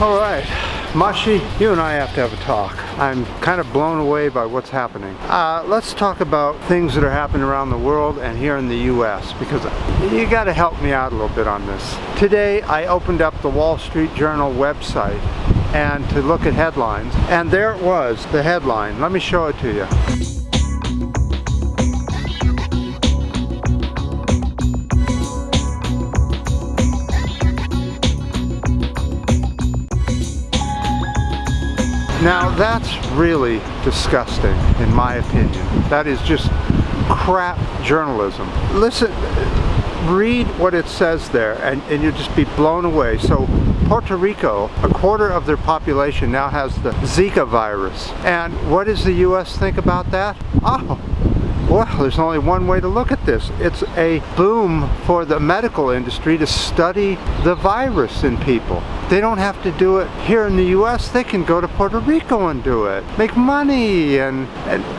All right, Mushy, you and I have to have a talk. I'm kind of blown away by what's happening. Let's talk about things that are happening around the world and here in the US, because you got to help me out a little bit on this. Today I opened up the Wall Street Journal website and to look at headlines, and there it was, the headline. Let me show it to you. Now that's really disgusting, in my opinion. That is just crap journalism. Listen, read what it says there and you'll just be blown away. So Puerto Rico, a quarter of their population now has the Zika virus. And what does the US think about that? Oh, well, there's only one way to look at this. It's a boom for the medical industry to study the virus in people. They don't have to do it here in the US. They can go to Puerto Rico and do it. Make money, and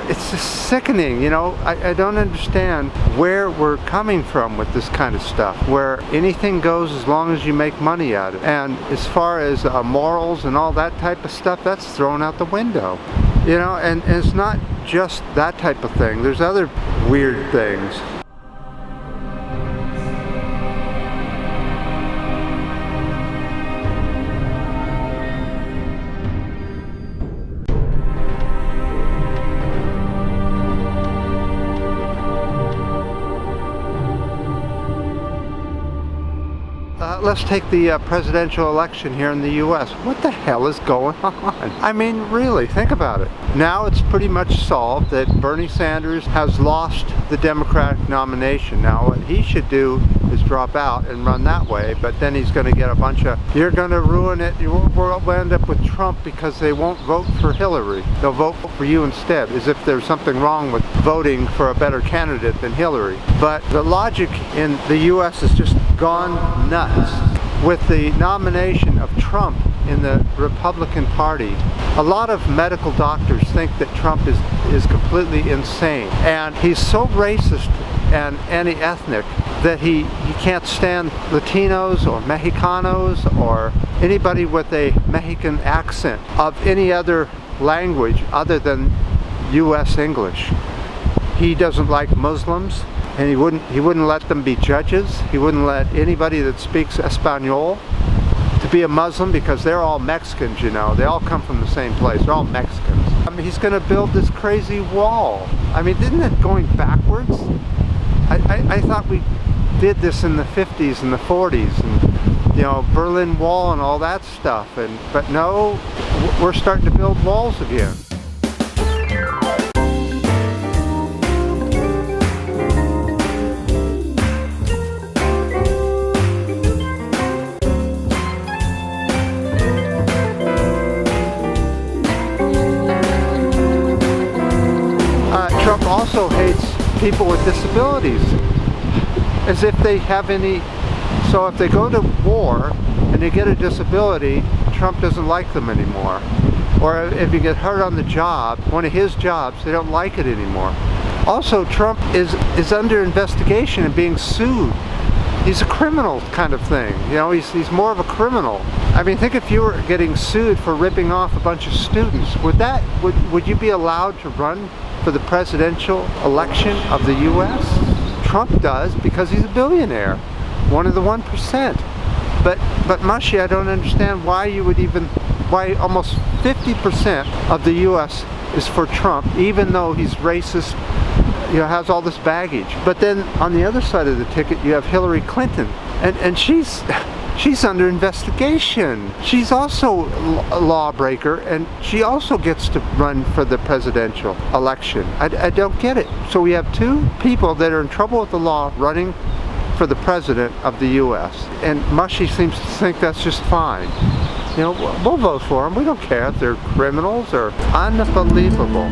it's just sickening, you know. I don't understand where we're coming from with this kind of stuff, where anything goes as long as you make money at it. And as far as morals and all that type of stuff, that's thrown out the window. You know, and it's not just that type of thing. There's other weird things. Let's take the presidential election here in the US. What the hell is going on? I mean, really, think about it. Now it's pretty much solved that Bernie Sanders has lost the Democratic nomination. Now what he should do is drop out and run that way, but then he's going to get a bunch of, you're going to ruin it, we'll end up with Trump because they won't vote for Hillary. They'll vote for you instead, as if there's something wrong with voting for a better candidate than Hillary. But the logic in the US has just gone nuts. With the nomination of Trump in the Republican Party, a lot of medical doctors think that Trump is completely insane. And he's so racist and anti-ethnic that he can't stand Latinos or Mexicanos or anybody with a Mexican accent of any other language other than US English. He doesn't like Muslims. And he wouldn't let them be judges. He wouldn't let anybody that speaks Espanol to be a Muslim, because they're all Mexicans, you know. They all come from the same place. They're all Mexicans. I mean, he's going to build this crazy wall. I mean, isn't it going backwards? I thought we did this in the 50s and the 40s, and you know, Berlin Wall and all that stuff. But no, we're starting to build walls again. Trump also hates people with disabilities, as if they have any. So if they go to war and they get a disability, Trump doesn't like them anymore. Or if you get hurt on the job, one of his jobs, they don't like it anymore. Also, Trump is under investigation and being sued. He's a criminal kind of thing, you know. He's more of a criminal. I mean, think if you were getting sued for ripping off a bunch of students, would you be allowed to run for the presidential election of the US? Trump does, because he's a billionaire, one of the 1%. But Mushy, I don't understand why almost 50% of the US is for Trump, even though he's racist, you know, has all this baggage. But then on the other side of the ticket you have Hillary Clinton, and she's under investigation. She's also a lawbreaker, and she also gets to run for the presidential election. I don't get it. So we have two people that are in trouble with the law running for the president of the US, and Mushy seems to think that's just fine. You know, we'll vote for them. We don't care if they're criminals or unbelievable.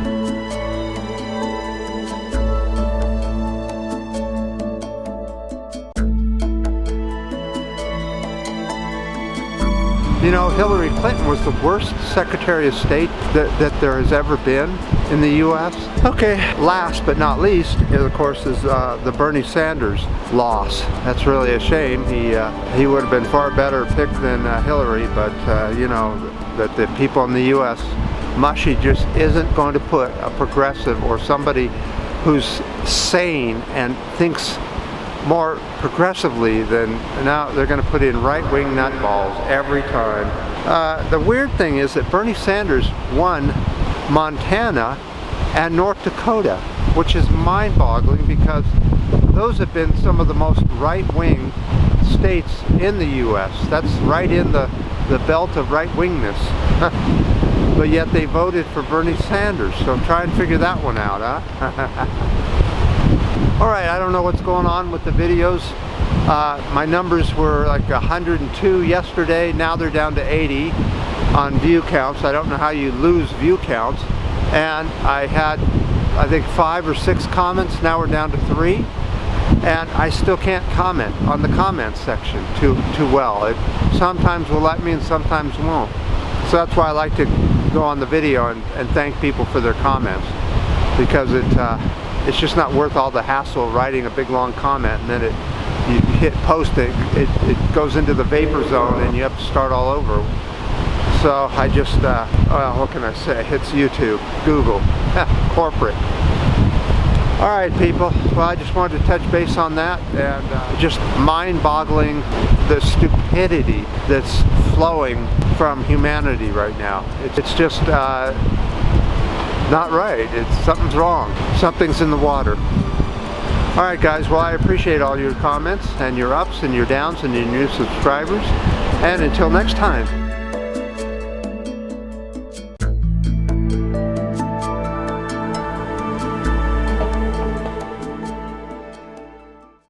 You know, Hillary Clinton was the worst Secretary of State that there has ever been. in the U.S. Okay, last but not least, of course, is the Bernie Sanders loss. That's really a shame. He would have been far better pick than Hillary, but you know, that the people in the U.S. mushy just isn't going to put a progressive or somebody who's sane and thinks more progressively than now. They're going to put in right-wing nutballs every time. The weird thing is that Bernie Sanders won Montana and North Dakota, which is mind-boggling because those have been some of the most right-wing states in the U.S. That's right in the belt of right-wingness. But yet they voted for Bernie Sanders, so try and figure that one out, huh? Alright, I don't know what's going on with the videos. My numbers were like 102 yesterday, now they're down to 80 on view counts. I don't know how you lose view counts. And I had, I think, 5 or 6 comments, now we're down to 3. And I still can't comment on the comments section too well. It sometimes will let me and sometimes won't. So that's why I like to go on the video and thank people for their comments, because it's just not worth all the hassle of writing a big long comment and then you hit post, it goes into the vapor zone and you have to start all over. So I just, well, what can I say? It's YouTube, Google, corporate. Alright people, well, I just wanted to touch base on that, and just mind-boggling the stupidity that's flowing from humanity right now. It's just not right. Something's wrong. Something's in the water. Alright guys, well, I appreciate all your comments and your ups and your downs and your new subscribers, and until next time.